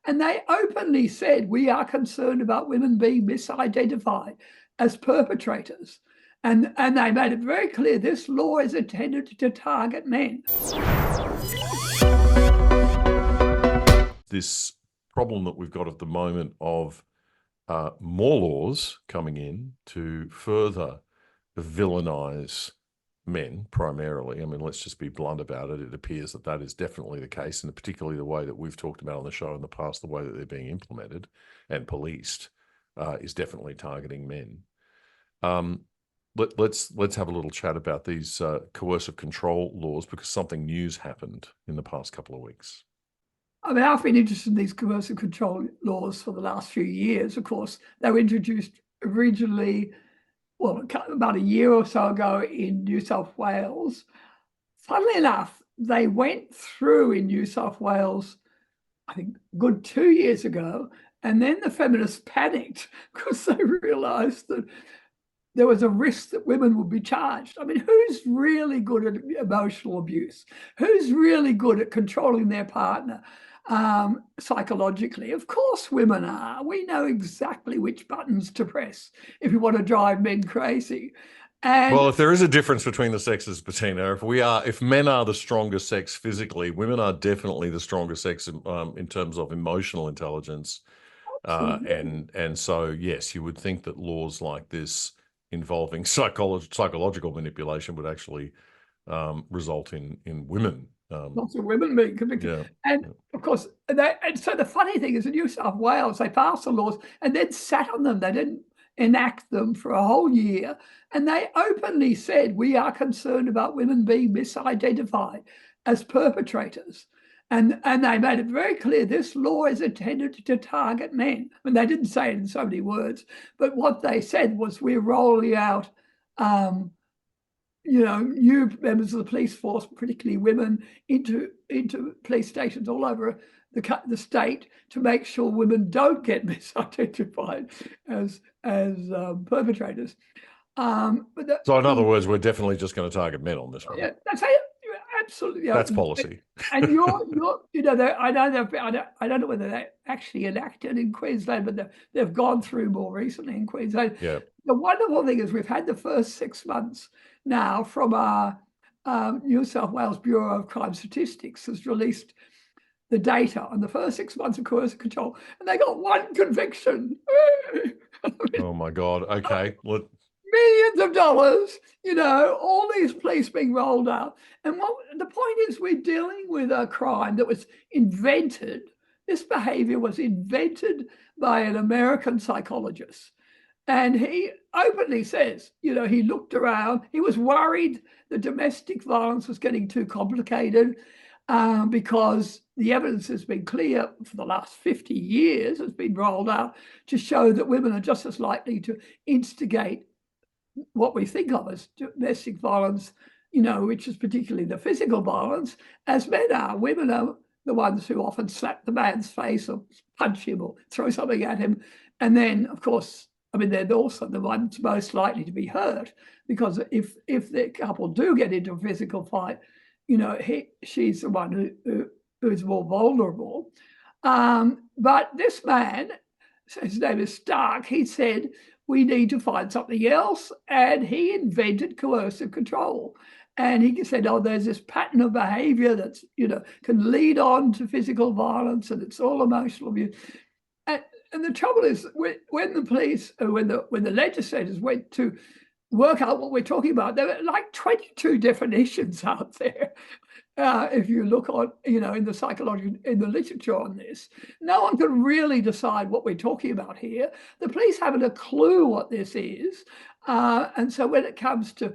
And they openly said, we are concerned about women being misidentified as perpetrators. And they made it very clear this law is intended to target men. This problem that we've got at the moment of more laws coming in to further villainize men primarily. I mean, let's just be blunt about it. It appears that that is definitely the case, and particularly the way that we've talked about on the show in the past, the way that they're being implemented and policed is definitely targeting men. Let's have a little chat about these coercive control laws, because something new's happened in the past couple of weeks. I mean, I've been interested in these coercive control laws for the last few years. Of course, they were introduced originally, well, about a year or so ago in New South Wales. Funnily enough, they went through in New South Wales, I think, a good 2 years ago, and then the feminists panicked because they realised that there was a risk that women would be charged. I mean, who's really good at emotional abuse? Who's really good at controlling their partner psychologically? Of course women are. We know exactly which buttons to press if you want to drive men crazy. And well, if there is a difference between the sexes, Bettina, if men are the stronger sex physically, women are definitely the stronger sex in terms of emotional intelligence. And so, yes, you would think that laws like this involving psychological manipulation would actually result in women. Lots of women being convicted. Yeah. And of course, and so the funny thing is in New South Wales, they passed the laws and then sat on them. They didn't enact them for a whole year. And they openly said, we are concerned about women being misidentified as perpetrators. And they made it very clear this law is intended to target men. I mean, they didn't say it in so many words, but what they said was, we're rolling out new members of the police force, particularly women, into police stations all over the state to make sure women don't get misidentified as perpetrators. So in other words, we're definitely just going to target men on this one. Yeah, that's absolutely. That's policy. And I don't know whether they actually enacted in Queensland, but they've gone through more recently in Queensland. Yeah. The wonderful thing is we've had the first 6 months now from our New South Wales Bureau of Crime Statistics has released the data on the first 6 months of coercive control, and they got one conviction. Oh my God. Okay. Millions of dollars, all these police being rolled out. And what the point is, we're dealing with a crime that was invented. This behavior was invented by an American psychologist. And he openly says, he looked around, he was worried that domestic violence was getting too complicated because the evidence has been clear for the last 50 years, has been rolled out to show that women are just as likely to instigate what we think of as domestic violence, which is particularly the physical violence, as men are. Women are the ones who often slap the man's face or punch him or throw something at him. And then, of course, they're also the ones most likely to be hurt, because if the couple do get into a physical fight, she's the one who's more vulnerable. But this man, his name is Stark, he said, we need to find something else. And he invented coercive control. And he said, there's this pattern of behavior that's, can lead on to physical violence, and it's all emotional abuse. And the trouble is, when the police, when the legislators went to work out what we're talking about, there were like 22 definitions out there. If you look on, in the psychology, in the literature on this, no one can really decide what we're talking about here. The police haven't a clue what this is. And so when it comes to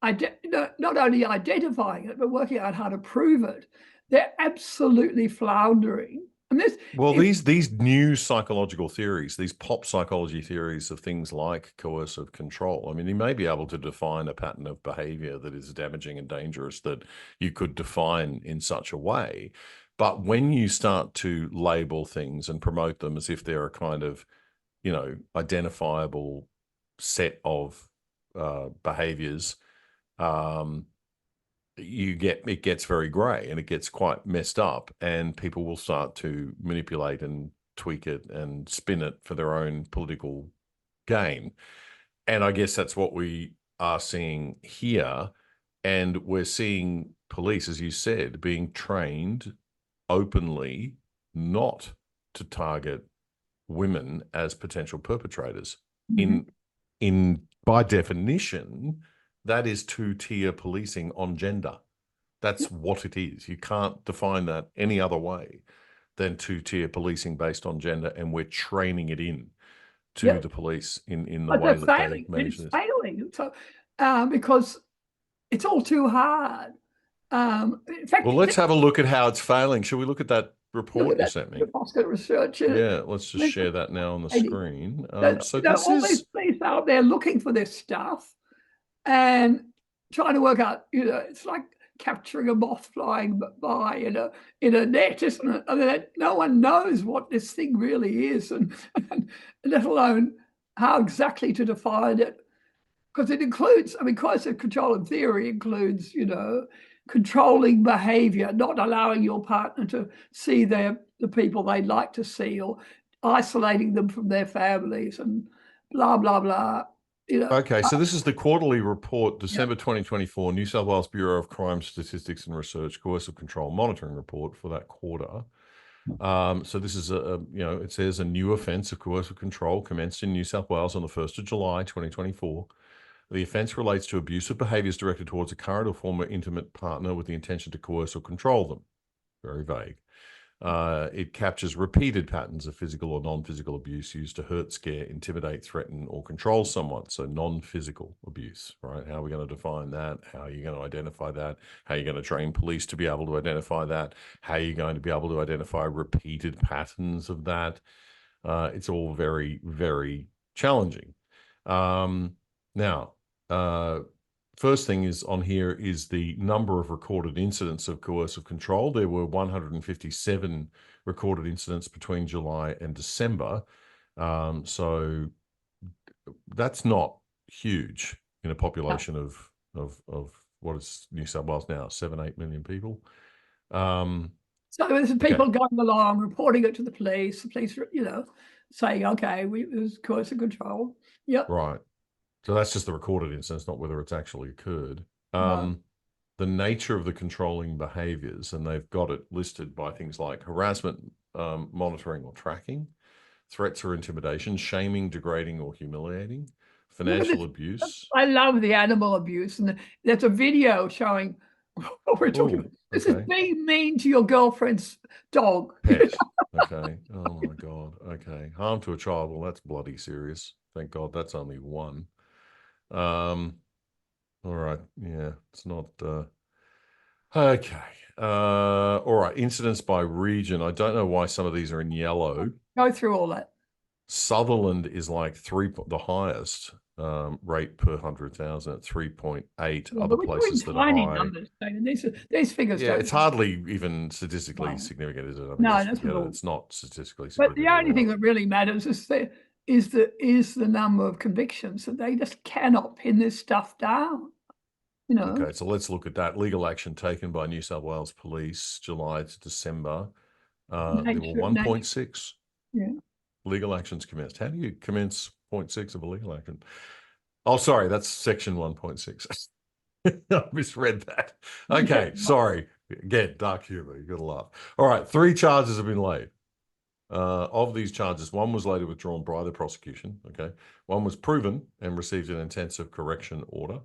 not only identifying it, but working out how to prove it, they're absolutely floundering. And these new psychological theories, these pop psychology theories of things like coercive control, you may be able to define a pattern of behavior that is damaging and dangerous that you could define in such a way. But when you start to label things and promote them as if they're a kind of, identifiable set of behaviors, it gets very grey and it gets quite messed up, and people will start to manipulate and tweak it and spin it for their own political gain. And I guess that's what we are seeing here. And we're seeing police, as you said, being trained openly not to target women as potential perpetrators. Mhm. In by definition, that is two-tier policing on gender. That's what it is. You can't define that any other way than two-tier policing based on gender, and we're training it in to Yeah, the police in the but way they're that they failing. manage It's this. failing. So because it's all too hard. In fact, Well, let's have a look at how it's failing. Should we look at that look report at you that. sent me? The Oscar research. Yeah, let's just share that now on the screen. So this All these is police out there looking for this stuff and trying to work out. It's like capturing a moth flying by in a net, isn't it? I mean, no one knows what this thing really is, and let alone how exactly to define it. Because it includes, I mean, coercive control in theory includes, controlling behavior, not allowing your partner to see the people they'd like to see, or isolating them from their families, and blah, blah, blah. okay. So this is the quarterly report, Yeah. December 2024, New South Wales Bureau of Crime Statistics and Research Coercive Control Monitoring Report for that quarter. So this is it says a new offence of coercive control commenced in New South Wales on the 1st of July, 2024. The offence relates to abusive behaviours directed towards a current or former intimate partner with the intention to coerce or control them. Very vague. It captures repeated patterns of physical or non-physical abuse used to hurt, scare, intimidate, threaten, or control someone. So non-physical abuse, right? How are we going to define that? How are you going to identify that? How are you going to train police to be able to identify that? How are you going to be able to identify repeated patterns of that? It's all very, very challenging. Now, first thing is on here is the number of recorded incidents of coercive control. There were 157 recorded incidents between July and December. So that's not huge in a population of what is New South Wales now, 7-8 million people. So there's people going along, reporting it to the police, saying, okay, it was coercive control. Yep. Right. So that's just the recorded incidents, not whether it's actually occurred. No. The nature of the controlling behaviours, and they've got it listed by things like harassment, monitoring or tracking, threats or intimidation, shaming, degrading or humiliating, financial abuse. I love the animal abuse, and there's a video showing what we're talking about. This is being mean to your girlfriend's dog. Pet. Okay. Oh my God. Okay. Harm to a child. Well, that's bloody serious. Thank God that's only one. All right. Yeah, it's not okay. All right. Incidents by region. I don't know why some of these are in yellow. Go through all that. Sutherland is like the highest rate per 100,000 at 3.8. Yeah, Other places that are tiny high. numbers. These figures. Yeah, it's hardly even statistically significant, is it? I mean, no, that's it's not statistically significant. But the only thing that really matters is the number of convictions. So they just cannot pin this stuff down. Okay, so let's look at that. Legal action taken by New South Wales Police, July to December. There were 1.6 legal actions commenced. How do you commence 0.6 of a legal action? Oh, sorry, that's section 1.6. I misread that. Okay, sorry. Again, dark humor. You got to laugh. All right, 3 charges have been laid. Of these charges, 1 was later withdrawn by the prosecution. Okay, 1 was proven and received an intensive correction order,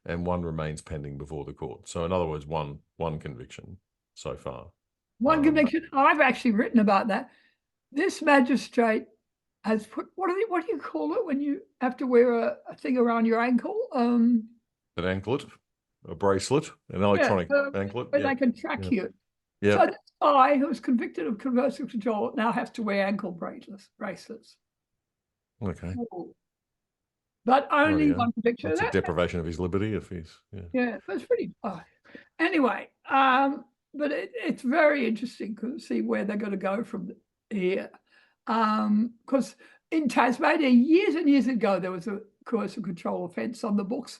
and 1 remains pending before the court. So, in other words, one conviction so far. One conviction. I've actually written about that. This magistrate has put what do you call it when you have to wear a thing around your ankle? An anklet, a bracelet, an electronic anklet. Where they can track you. Yeah. So this guy who was convicted of coercive control now has to wear ankle bracelets. Okay. But only one conviction. That's a deprivation of his liberty if he's that's pretty. Anyway, but it's very interesting to see where they're going to go from here. Because in Tasmania, years and years ago, there was a coercive control offence on the books,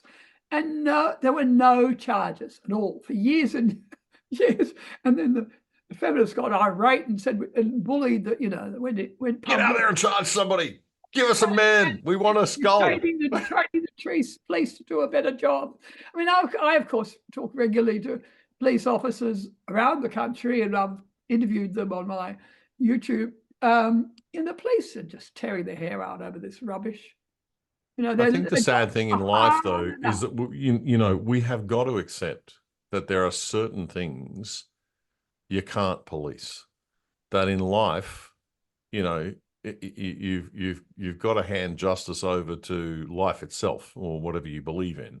And no, there were no charges at all for years and years. And then the feminists got irate and said and bullied that, when it went Get out public. there and charge somebody. Give us a man. We want a skull. Training the police to do a better job. I mean, I of course talk regularly to police officers around the country, and I've interviewed them on my YouTube. And the police are just tearing their hair out over this rubbish. I think the sad thing in life, though, is that we have got to accept that there are certain things you can't police. That in life, you've got to hand justice over to life itself, or whatever you believe in.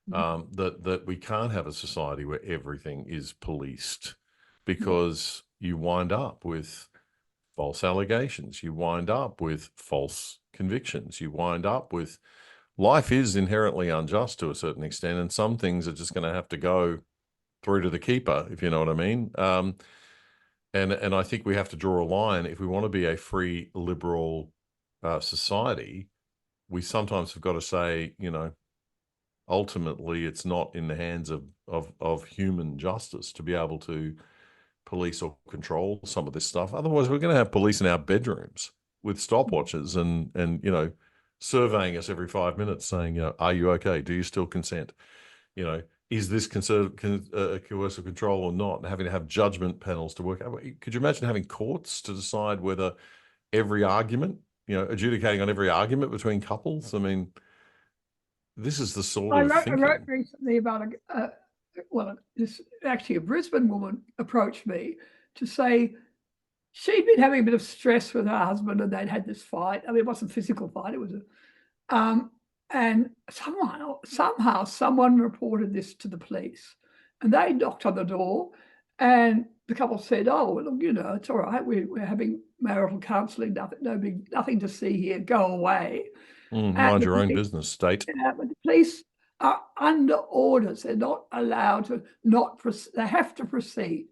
That we can't have a society where everything is policed, because you wind up with false allegations, you wind up with false convictions, you wind up with, life is inherently unjust to a certain extent, and some things are just going to have to go through to the keeper, if you know what I mean. And I think we have to draw a line. If we want to be a free, liberal society, we sometimes have got to say, ultimately it's not in the hands of human justice to be able to police or control some of this stuff. Otherwise, we're going to have police in our bedrooms with stopwatches and surveying us every 5 minutes, saying, are you okay? Do you still consent? Is this coercive control or not? And having to have judgment panels to work out. Could you imagine having courts to decide whether every argument, adjudicating on every argument between couples? I mean, this is the sort of thinking. I wrote recently about a Brisbane woman approached me to say she'd been having a bit of stress with her husband, and they'd had this fight. I mean, it wasn't a physical fight; it was and somehow someone reported this to the police, and they knocked on the door, and the couple said, "Oh, well, look, it's all right. We're having marital counselling. Nothing to see here. Go away. Mind your own business, state." But the police are under orders. They're not allowed to they have to proceed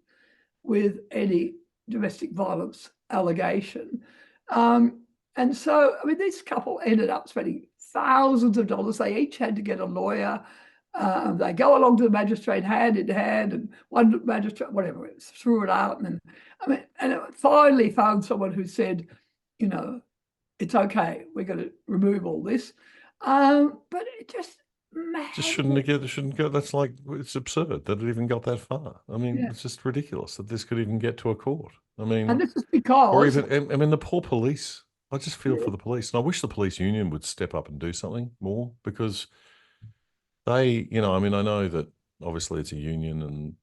with any domestic violence allegation. And so, I mean, this couple ended up spending thousands of dollars. They each had to get a lawyer. They go along to the magistrate hand in hand, and one magistrate, whatever it was, threw it out. And finally found someone who said, it's okay, we're going to remove all this. But it just shouldn't go. That's like, it's absurd that it even got that far. I mean, It's just ridiculous that this could even get to a court. I mean, and this is because, or even, the poor police. I just feel for the police, and I wish the police union would step up and do something more, because they, I know that obviously it's a union, and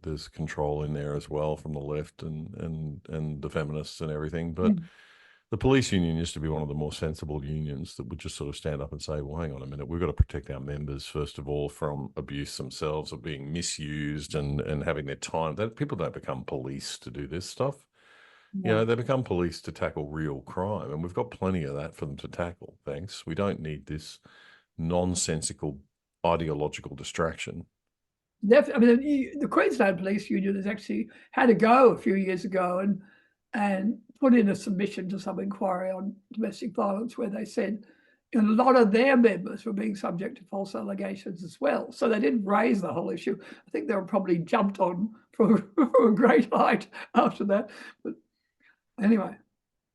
there's control in there as well from the left and the feminists and everything, but. The police union used to be one of the more sensible unions that would just sort of stand up and say, well, hang on a minute, we've got to protect our members, first of all, from abuse themselves, or being misused and having their time. People don't become police to do this stuff. They become police to tackle real crime, and we've got plenty of that for them to tackle, thanks. We don't need this nonsensical ideological distraction. Definitely. The Queensland Police Union has actually had a go a few years ago and put in a submission to some inquiry on domestic violence, where they said a lot of their members were being subject to false allegations as well. So they didn't raise the whole issue. I think they were probably jumped on from a great height after that. But anyway,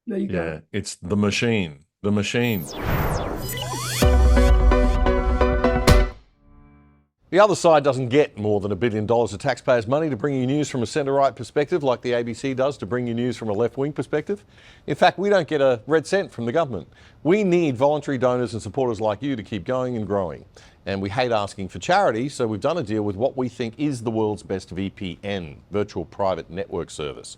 there you go. Yeah, it's the machine. The machine. The other side doesn't get more than $1 billion of taxpayers' money to bring you news from a centre-right perspective, like the ABC does to bring you news from a left-wing perspective. In fact, we don't get a red cent from the government. We need voluntary donors and supporters like you to keep going and growing. And we hate asking for charity, so we've done a deal with what we think is the world's best VPN, virtual private network service.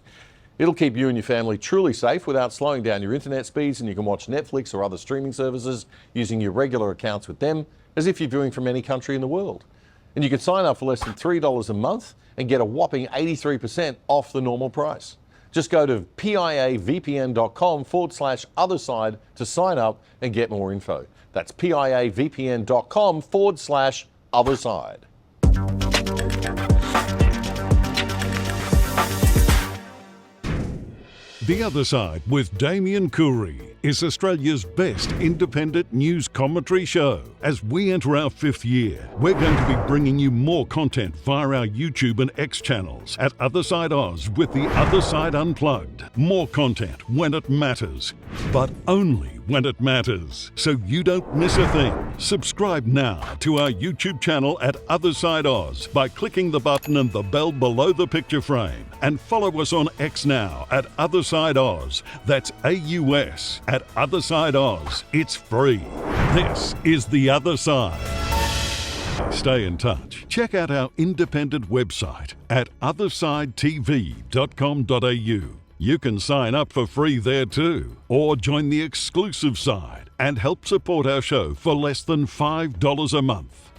It'll keep you and your family truly safe without slowing down your internet speeds, and you can watch Netflix or other streaming services using your regular accounts with them as if you're viewing from any country in the world. And you can sign up for less than $3 a month and get a whopping 83% off the normal price. Just go to piavpn.com/otherside to sign up and get more info. That's piavpn.com/otherside. The Other Side with Damien Coorey is Australia's best independent news commentary show. As we enter our 5th year, we're going to be bringing you more content via our YouTube and X channels at Other Side Oz with The Other Side Unplugged. More content when it matters, but only when it matters, so you don't miss a thing. Subscribe now to our YouTube channel at Other Side Oz by clicking the button and the bell below the picture frame. And follow us on X now at Other Side Oz. That's AUS at Other Side Oz. It's free. This is The Other Side. Stay in touch. Check out our independent website at othersidetv.com.au. You can sign up for free there too, or join the exclusive side and help support our show for less than $5 a month.